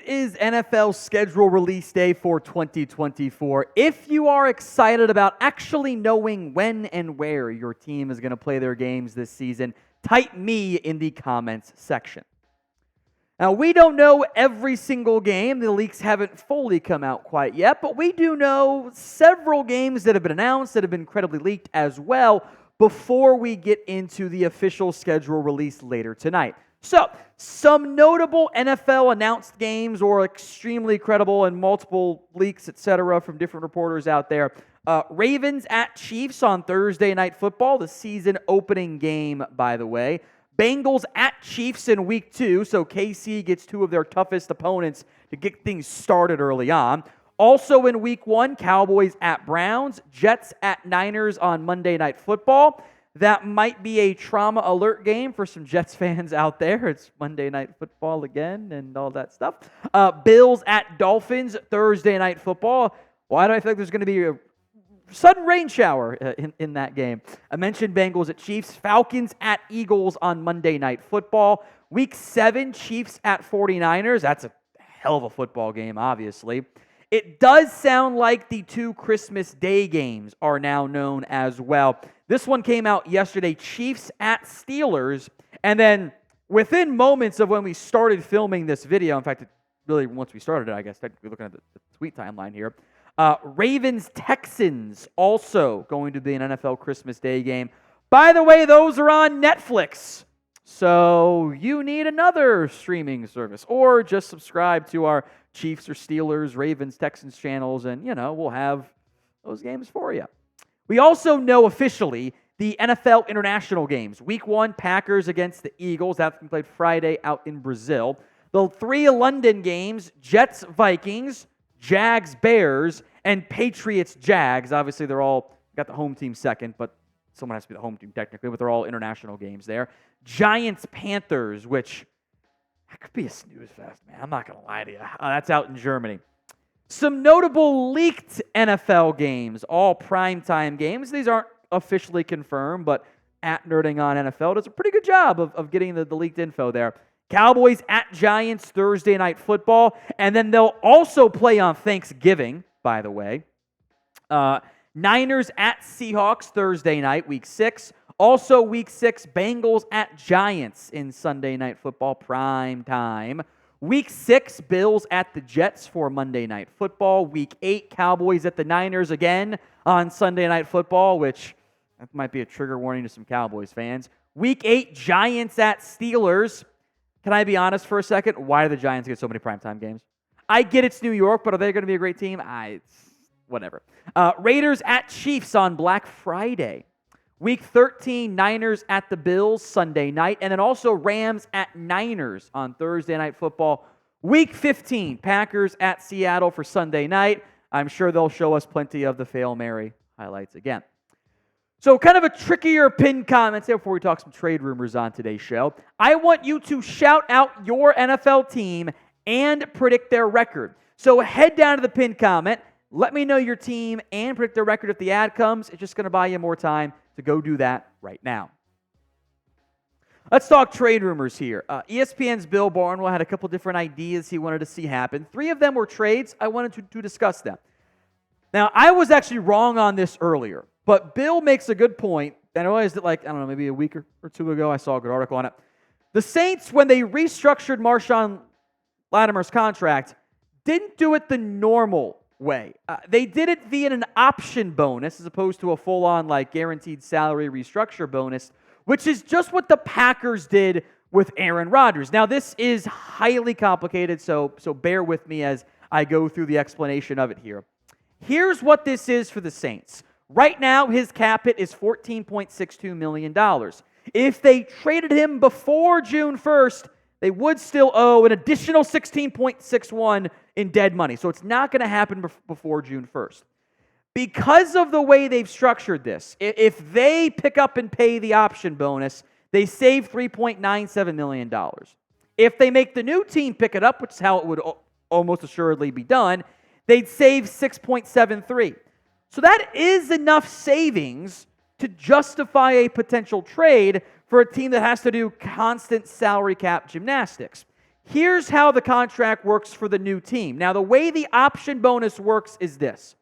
is NFL schedule release day for 2024. If you are excited about actually knowing when and where your team is going to play their games this season, type me in the comments section. Now, we don't know every single game. The leaks haven't fully come out quite yet, but we do know several games that have been announced that have been credibly leaked as well before we get into the official schedule release later tonight. So, some notable NFL announced games or extremely credible and multiple leaks, etc., from different reporters out there. Ravens at Chiefs on Thursday Night Football, the season opening game, by the way. Bengals at Chiefs in Week 2, so KC gets two of their toughest opponents to get things started early on. Also in Week 1, Cowboys at Browns, Jets at Niners on Monday Night Football. That might be a trauma alert game for some Jets fans out there. It's Monday Night Football again and all that stuff. Bills at Dolphins, Thursday Night Football. Why do I feel like there's going to be a sudden rain shower in that game? I mentioned Bengals at Chiefs. Falcons at Eagles on Monday Night Football. Week 7, Chiefs at 49ers. That's a hell of a football game, obviously. It does sound like the two Christmas Day games are now known as well. This one came out yesterday, Chiefs at Steelers, and then within moments of when we started filming this video, in fact, really once we started it, I guess, technically looking at the tweet timeline here, Ravens-Texans also going to be an NFL Christmas Day game. By the way, those are on Netflix, so you need another streaming service, or just subscribe to our Chiefs or Steelers, Ravens, Texans channels, and, we'll have those games for you. We also know officially the NFL international games. Week 1, Packers against the Eagles. That's going to be played Friday out in Brazil. The 3 London games, Jets, Vikings, Jags, Bears, and Patriots, Jags. Obviously, they're all got the home team second, but someone has to be the home team technically, but they're all international games there. Giants, Panthers, which that could be a snooze fest, man. I'm not going to lie to you. That's out in Germany. Some notable leaked NFL games, all primetime games. These aren't officially confirmed, but at Nerding on NFL does a pretty good job of getting the leaked info there. Cowboys at Giants, Thursday Night Football, and then they'll also play on Thanksgiving, by the way. Niners at Seahawks, Thursday night, Week 6. Also, Week 6, Bengals at Giants in Sunday Night Football, prime time. Week 6, Bills at the Jets for Monday Night Football. Week 8, Cowboys at the Niners again on Sunday Night Football, which that might be a trigger warning to some Cowboys fans. Week 8, Giants at Steelers. Can I be honest for a second? Why do the Giants get so many primetime games? I get it's New York, but are they going to be a great team? Whatever. Raiders at Chiefs on Black Friday. Week 13, Niners at the Bills Sunday night, and then also Rams at Niners on Thursday Night Football. Week 15, Packers at Seattle for Sunday night. I'm sure they'll show us plenty of the Fail Mary highlights again. So kind of a trickier pinned comment there before we talk some trade rumors on today's show. I want you to shout out your NFL team and predict their record. So head down to the pinned comment. Let me know your team and predict their record if the ad comes. It's just going to buy you more time to go do that right now. Let's talk trade rumors here. ESPN's Bill Barnwell had a couple different ideas he wanted to see happen. 3 of them were trades. I wanted to discuss them. Now, I was actually wrong on this earlier, but Bill makes a good point. And I realized that, maybe a week or 2 ago, I saw a good article on it. The Saints, when they restructured Marshon Lattimore's contract, didn't do it the normal way. They did it via an option bonus as opposed to a full-on guaranteed salary restructure bonus, which is just what the Packers did with Aaron Rodgers. Now, this is highly complicated, so bear with me as I go through the explanation of it here. Here's what this is for the Saints. Right now, his cap hit is $14.62 million. If they traded him before June 1st, they would still owe an additional $16.61 in dead money. So it's not going to happen before June 1st. Because of the way they've structured this, if they pick up and pay the option bonus, they save $3.97 million. If they make the new team pick it up, which is how it would almost assuredly be done, they'd save $6.73. So that is enough savings to justify a potential trade for a team that has to do constant salary cap gymnastics. Here's how the contract works for the new team. Now, the way the option bonus works is this.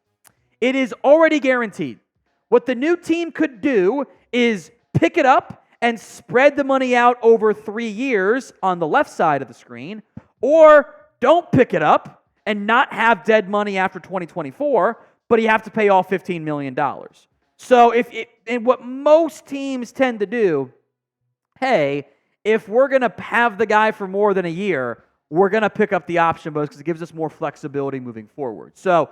It is already guaranteed. What the new team could do is pick it up and spread the money out over 3 years on the left side of the screen, or don't pick it up and not have dead money after 2024, but you have to pay all $15 million. So and what most teams tend to do, hey, if we're going to have the guy for more than a year, we're going to pick up the option bonus because it gives us more flexibility moving forward. So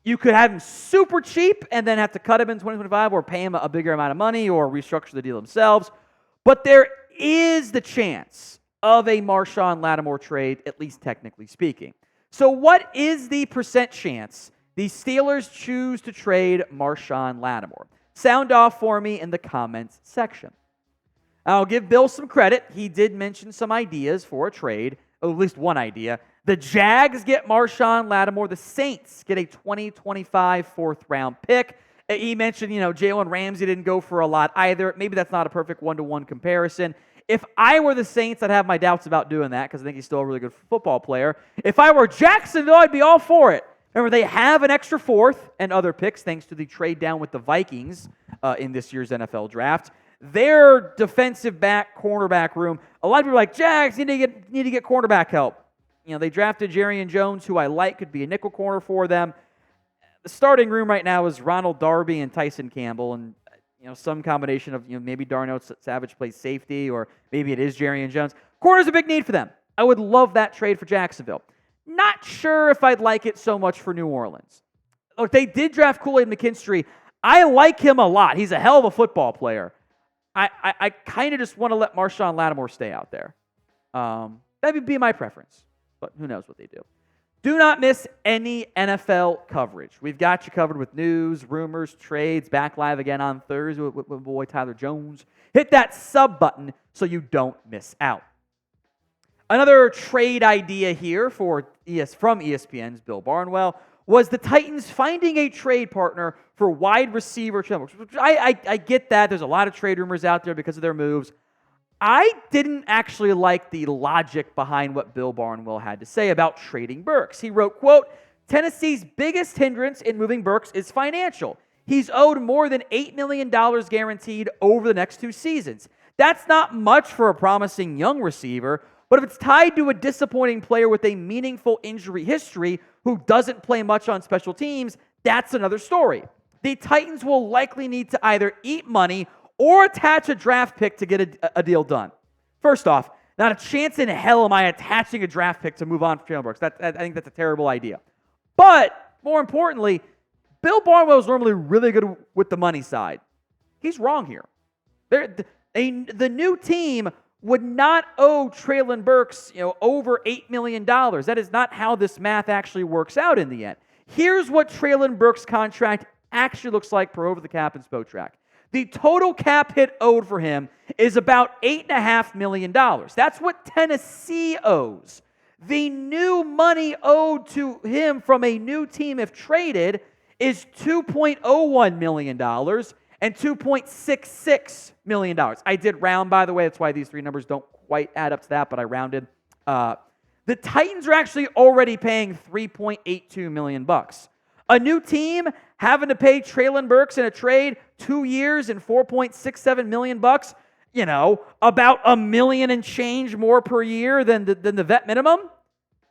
you could have him super cheap and then have to cut him in 2025 or pay him a bigger amount of money or restructure the deal themselves. But there is the chance of a Marshon Lattimore trade, at least technically speaking. So what is the percent chance the Steelers choose to trade Marshon Lattimore? Sound off for me in the comments section. I'll give Bill some credit. He did mention some ideas for a trade, or at least one idea. The Jags get Marshon Lattimore. The Saints get a 2025 fourth-round pick. He mentioned, Jalen Ramsey didn't go for a lot either. Maybe that's not a perfect one-to-one comparison. If I were the Saints, I'd have my doubts about doing that because I think he's still a really good football player. If I were Jacksonville, I'd be all for it. Remember, they have an extra fourth and other picks thanks to the trade down with the Vikings in this year's NFL draft. Their defensive back, cornerback room, a lot of people are like, Jags, need to get cornerback help. They drafted Jerrion Jones, who I like, could be a nickel corner for them. The starting room right now is Ronald Darby and Tyson Campbell, and some combination of maybe Darnell Savage plays safety, or maybe it is Jerrion Jones. Corner's a big need for them. I would love that trade for Jacksonville. Not sure if I'd like it so much for New Orleans. Look, they did draft Kool-Aid McKinstry. I like him a lot. He's a hell of a football player. I kind of just want to let Marshon Lattimore stay out there. That would be my preference, but who knows what they do. Do not miss any NFL coverage. We've got you covered with news, rumors, trades, back live again on Thursday with my boy Tyler Jones. Hit that sub button so you don't miss out. Another trade idea here from ESPN's Bill Barnwell was the Titans finding a trade partner for wide receiver Treylon Burks. I get that. There's a lot of trade rumors out there because of their moves. I didn't actually like the logic behind what Bill Barnwell had to say about trading Burks. He wrote, quote, Tennessee's biggest hindrance in moving Burks is financial. He's owed more than $8 million guaranteed over the next 2 seasons. That's not much for a promising young receiver, but if it's tied to a disappointing player with a meaningful injury history who doesn't play much on special teams, that's another story. The Titans will likely need to either eat money or attach a draft pick to get a deal done. First off, not a chance in hell am I attaching a draft pick to move on from Treylon Burks. I think that's a terrible idea. But more importantly, Bill Barnwell is normally really good with the money side. He's wrong here. The new team would not owe Treylon Burks, over $8 million. That is not how this math actually works out in the end. Here's what Treylon Burks' contract actually looks like per over the cap and Spotrac. The total cap hit owed for him is about $8.5 million. That's what Tennessee owes. The new money owed to him from a new team, if traded, is $2.01 million and $2.66 million. I did round, by the way. That's why these three numbers don't quite add up to that, but I rounded. The Titans are actually already paying $3.82 million. A new team having to pay Treylon Burks in a trade 2 years and $4.67 million, about $1 million and change more per year than the vet minimum.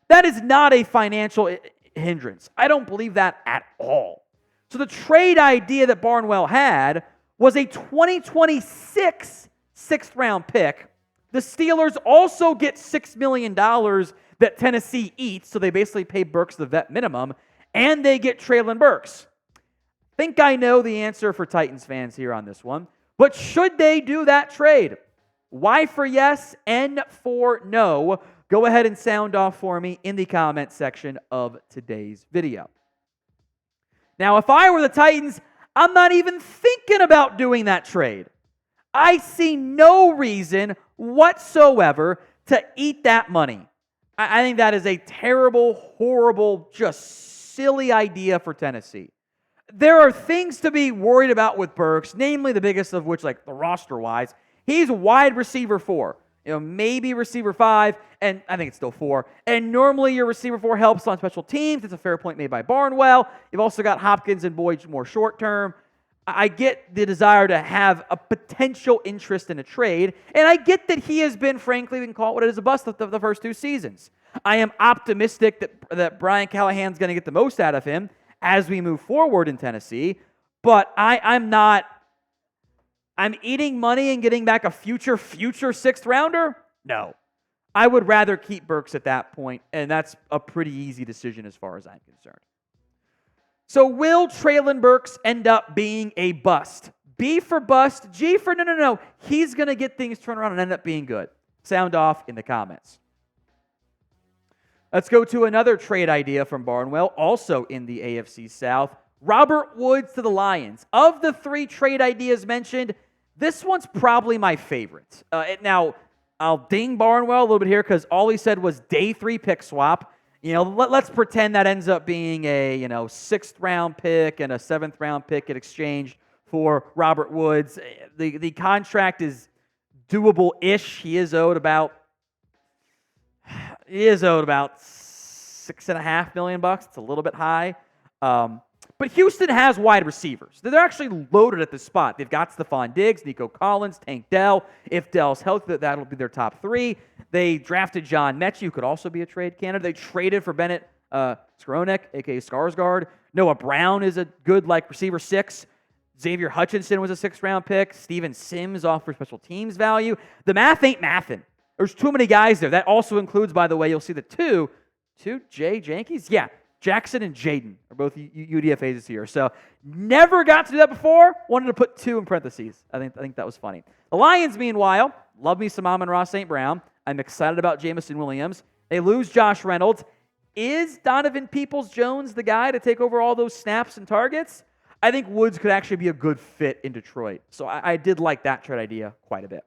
That is not a financial hindrance. I don't believe that at all. So the trade idea that Barnwell had was a 2026 sixth-round pick. The Steelers also get $6 million that Tennessee eats, so they basically pay Burks the vet minimum, and they get Treylon Burks. Think I know the answer for Titans fans here on this one, but should they do that trade? Y for yes, N for no. Go ahead and sound off for me in the comment section of today's video. Now, if I were the Titans, I'm not even thinking about doing that trade. I see no reason whatsoever to eat that money. I think that is a terrible, horrible, just silly idea for Tennessee. There are things to be worried about with Burks, namely the biggest of which, like the roster-wise, he's wide receiver 4. maybe receiver 5, and I think it's still 4. And normally your receiver 4 helps on special teams. It's a fair point made by Barnwell. You've also got Hopkins and Boyd more short term. I get the desire to have a potential interest in a trade, and I get that he has been, frankly, we can call it what it is, a bust of the first 2 seasons. I am optimistic that Brian Callahan's going to get the most out of him as we move forward in Tennessee, but I'm eating money and getting back a future 6th rounder? No. I would rather keep Burks at that point, and that's a pretty easy decision as far as I'm concerned. So will Treylon Burks end up being a bust? B for bust, G for no. He's going to get things turned around and end up being good. Sound off in the comments. Let's go to another trade idea from Barnwell, also in the AFC South. Robert Woods to the Lions. Of the 3 trade ideas mentioned, this one's probably my favorite. Now, I'll ding Barnwell a little bit here because all he said was day 3 pick swap. Let's pretend that ends up being a 6th round pick and a 7th round pick in exchange for Robert Woods. The contract is doable-ish. He is owed about $6.5 million. It's a little bit high. But Houston has wide receivers. They're actually loaded at this spot. They've got Stephon Diggs, Nico Collins, Tank Dell. If Dell's healthy, that'll be their top 3. They drafted John Mechie, who could also be a trade candidate. They traded for Bennett Skowronek, a.k.a. Skarsgård. Noah Brown is a good receiver 6. Xavier Hutchinson was a 6th-round pick. Steven Sims offers special teams value. The math ain't mathin'. There's too many guys there. That also includes, by the way, you'll see the two Jay Yankees? Yeah. Jackson and Jaden are both UDFAs this year. So never got to do that before. Wanted to put 2 in parentheses. I think that was funny. The Lions, meanwhile, love me some Amon-Ra St. Brown. I'm excited about Jameson Williams. They lose Josh Reynolds. Is Donovan Peoples-Jones the guy to take over all those snaps and targets? I think Woods could actually be a good fit in Detroit. So I did like that trade idea quite a bit.